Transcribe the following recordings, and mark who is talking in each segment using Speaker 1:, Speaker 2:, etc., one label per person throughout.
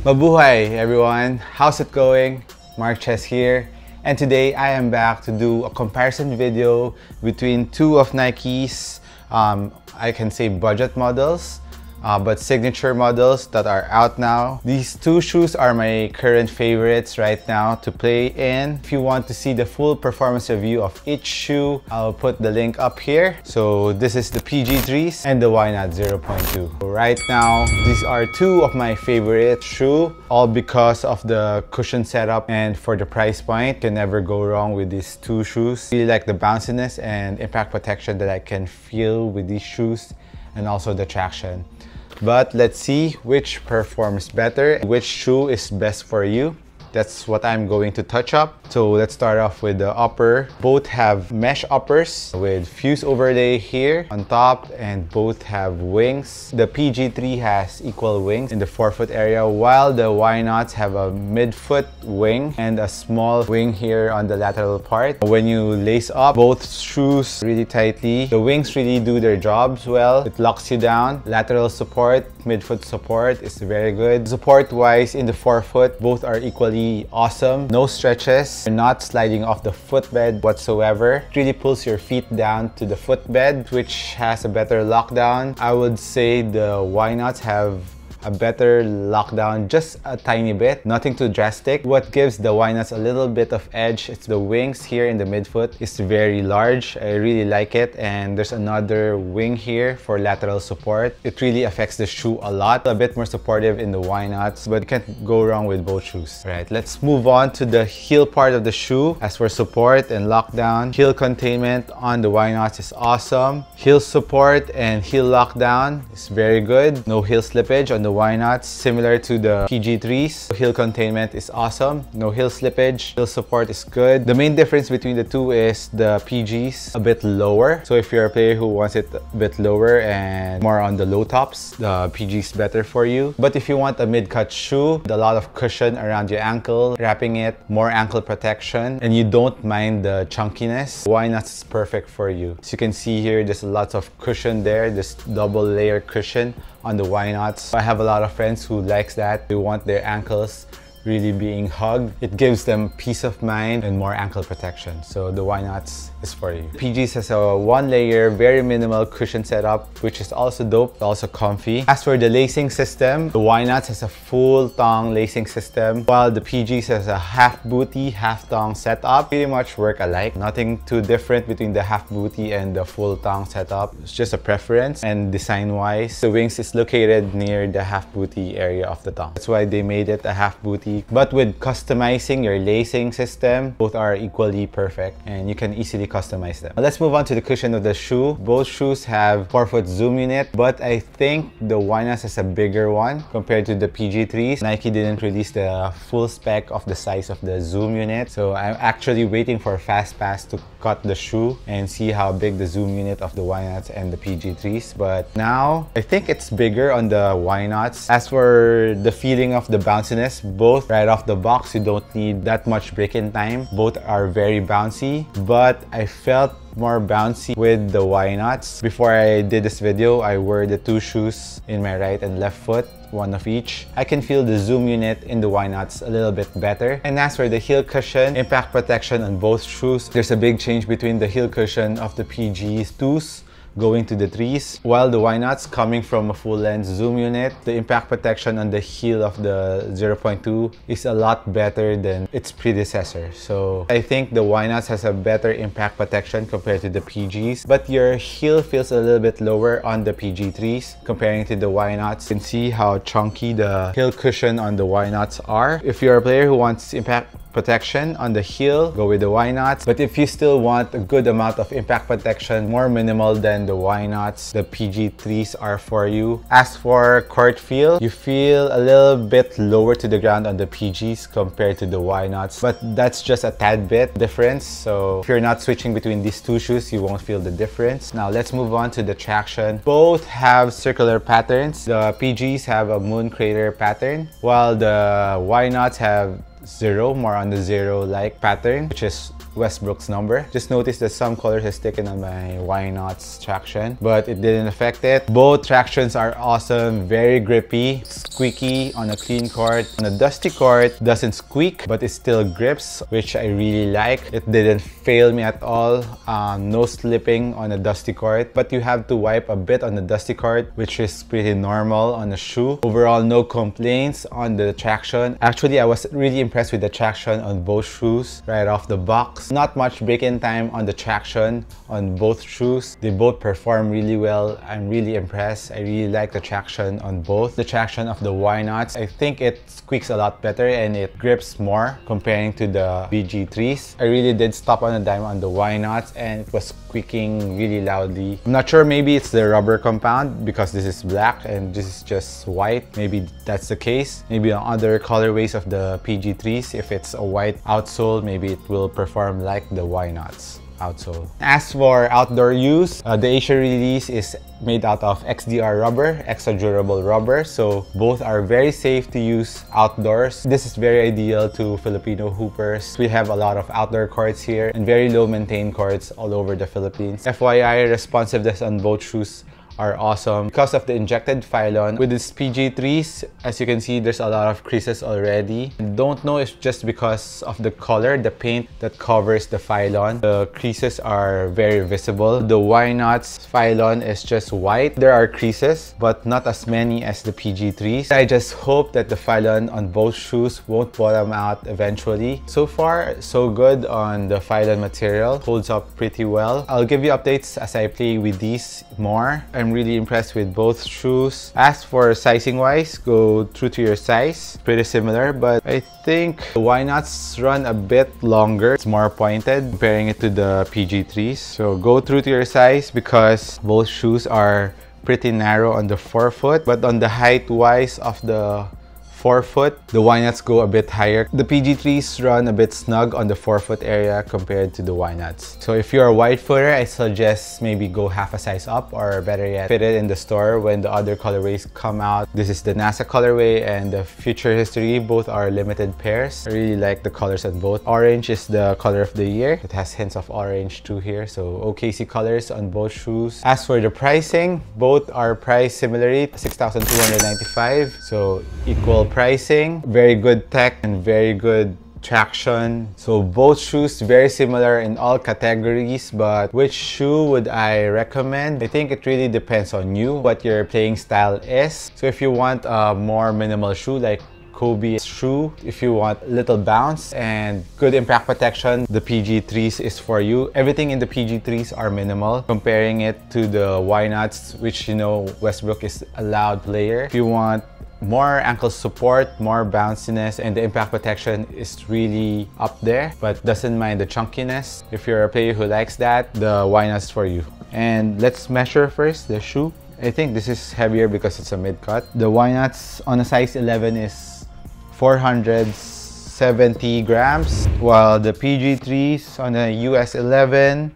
Speaker 1: Mabuhay everyone! How's it going? Mark Chess here, and today I am back to do a comparison video between two of Nike's I can say budget models, but signature models that are out now. These two shoes are my current favorites right now to play in. If you want to see the full performance review of each shoe, I'll put the link up here. So this is the PG3s and the NOT 0.2. Right now, these are two of my favorite shoe, all because of the cushion setup, and for the price point, can never go wrong with these two shoes. Really like the bounciness and impact protection that I can feel with these shoes, and also the traction. But let's see which performs better, which shoe is best for you. That's what I'm going to touch up. So let's start off with the upper. Both have mesh uppers with fuse overlay here on top, and both have wings. The PG3 has equal wings in the forefoot area, while the NOTs have a midfoot wing and a small wing here on the lateral part. When you lace up both shoes really tightly, the wings really do their jobs well. It locks you down. Lateral support, midfoot support is very good. Support-wise, in the forefoot, both are equally awesome. No stretches. You're not sliding off the footbed whatsoever. It really pulls your feet down to the footbed, which has a better lockdown. I would say the NOTs have a better lockdown, just a tiny bit, nothing too drastic. What gives the NOTs a little bit of edge, it's the wings here in the midfoot. It's very large. I really like it, and there's another wing here for lateral support. It really affects the shoe a lot. A bit more supportive in the NOTs, but you can't go wrong with both shoes. All right, let's move on to the heel part of the shoe. As for support and lockdown, heel containment on the NOTs is awesome. Heel support and heel lockdown is very good. No heel slippage on the NOTs, similar to the PG3s. Heel containment is awesome. No heel slippage. Heel support is good. The main difference between the two is the PGs a bit lower. So if you're a player who wants it a bit lower and more on the low tops, the PG is better for you. But if you want a mid-cut shoe with a lot of cushion around your ankle, wrapping it, more ankle protection, and you don't mind the chunkiness, NOTs is perfect for you. As you can see here, there's lots of cushion there. This double layer cushion on the NOTs. I have a lot of friends who likes that. They want their ankles really being hugged. It gives them peace of mind and more ankle protection. So the NOTs is for you. PGs has a one layer, very minimal cushion setup, which is also dope, also comfy. As for the lacing system, the NOTs has a full thong lacing system, while the PGs has a half booty, half thong setup. Pretty much work alike. Nothing too different between the half booty and the full thong setup. It's just a preference, and design wise, the wings is located near the half booty area of the thong. That's why they made it a half booty. But with customizing your lacing system, both are equally perfect, and you can easily customize them. Now let's move on to the cushion of the shoe. Both shoes have forefoot zoom unit, but I think the NOTs has a bigger one compared to the PG3s. Nike didn't release the full spec of the size of the zoom unit, so I'm actually waiting for Fast Pass to cut the shoe and see how big the zoom unit of the NOTs and the PG3s. But now I think it's bigger on the NOTs. As for the feeling of the bounciness, both right off the box, you don't need that much break-in time. Both are very bouncy, but I felt more bouncy with the NOTs. Before I did this video, I wore the two shoes in my right and left foot, one of each. I can feel the zoom unit in the NOTs a little bit better. And as for the heel cushion, impact protection on both shoes, there's a big change between the heel cushion of the PG2s going to the 3s, while the NOTs coming from a full lens zoom unit. The impact protection on the heel of the 0.2 is a lot better than its predecessor. So I think the NOTs has a better impact protection compared to the PGs, but your heel feels a little bit lower on the PG3s comparing to the NOTs. You can see how chunky the heel cushion on the NOTs are. If you're a player who wants impact protection on the heel, go with the NOTs. But if you still want a good amount of impact protection, more minimal than the NOTs, the PG3s are for you. As for court feel, you feel a little bit lower to the ground on the PGs compared to the NOTs, but that's just a tad bit difference. So if you're not switching between these two shoes, you won't feel the difference. Now let's move on to the traction. Both have circular patterns. The PGs have a moon crater pattern, while the NOTs have 0, more on the 0-like pattern, which is Westbrook's number. Just noticed that some colors has taken on my Why Not's traction, but it didn't affect it. Both tractions are awesome, very grippy, squeaky on a clean court. On a dusty court, doesn't squeak, but it still grips, which I really like. It didn't fail me at all. No slipping on a dusty court, but you have to wipe a bit on the dusty court, which is pretty normal on a shoe. Overall, no complaints on the traction. Actually, I was really impressed with the traction on both shoes right off the box. Not much break-in time on the traction on both shoes. They both perform really well. I'm really impressed. I really like the traction on both. The traction of the Why Nots, I think it squeaks a lot better and it grips more comparing to the PG3s. I really did stop on a dime on the Why Nots and it was squeaking really loudly. I'm not sure, maybe it's the rubber compound because this is black and this is just white. Maybe that's the case. Maybe on other colorways of the PG3s, if it's a white outsole, maybe it will perform like the Why Nots outsole. As for outdoor use, the Asia release is made out of XDR rubber, extra durable rubber, so both are very safe to use outdoors. This is very ideal to Filipino hoopers. We have a lot of outdoor courts here and very low maintained courts all over the Philippines. FYI, responsiveness on both shoes are awesome because of the injected Phylon. With this PG3s, as you can see, there's a lot of creases already. I don't know if just because of the color, the paint that covers the Phylon. The creases are very visible. The Why Nots Phylon is just white. There are creases, but not as many as the PG3s. I just hope that the Phylon on both shoes won't bottom out eventually. So far, so good on the Phylon material. Holds up pretty well. I'll give you updates as I play with these more. I'm really impressed with both shoes. As for sizing wise, go true to your size. Pretty similar, but I think the Why Nots run a bit longer. It's more pointed comparing it to the PG3s. So go true to your size because both shoes are pretty narrow on the forefoot, but on the height wise of the forefoot, the Why Nots go a bit higher. The PG3s run a bit snug on the forefoot area compared to the Why Nots. So if you're a wide footer, I suggest maybe go half a size up, or better yet, fit it in the store when the other colorways come out. This is the NASA colorway and the Future History. Both are limited pairs. I really like the colors on both. Orange is the color of the year. It has hints of orange too here. So OKC colors on both shoes. As for the pricing, both are priced similarly, 6,295. So equal pricing, very good tech and very good traction. So both shoes very similar in all categories, but which shoe would I recommend? I think it really depends on you, what your playing style is. So if you want a more minimal shoe like Kobe's shoe, if you want little bounce and good impact protection, the PG3s is for you. Everything in the PG3s are minimal. Comparing it to the Why Nots, which you know Westbrook is a loud player. If you want more ankle support, more bounciness, and the impact protection is really up there, but doesn't mind the chunkiness. If you're a player who likes that, the Why Nots for you. And let's measure first the shoe. I think this is heavier because it's a mid-cut. The Why Nots on a size 11 is 470 grams, while the PG3s on a US 11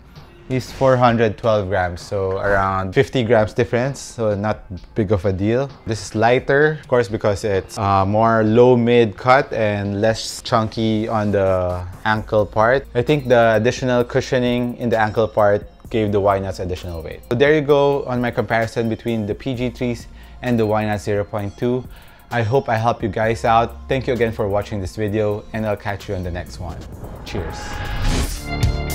Speaker 1: is 412 grams, so around 50 grams difference, so not big of a deal. This is lighter, of course, because it's more low-mid cut and less chunky on the ankle part. I think the additional cushioning in the ankle part gave the Why Nots additional weight. So there you go on my comparison between the PG3s and the Why Nots 0.2. I hope I helped you guys out. Thank you again for watching this video, and I'll catch you on the next one. Cheers!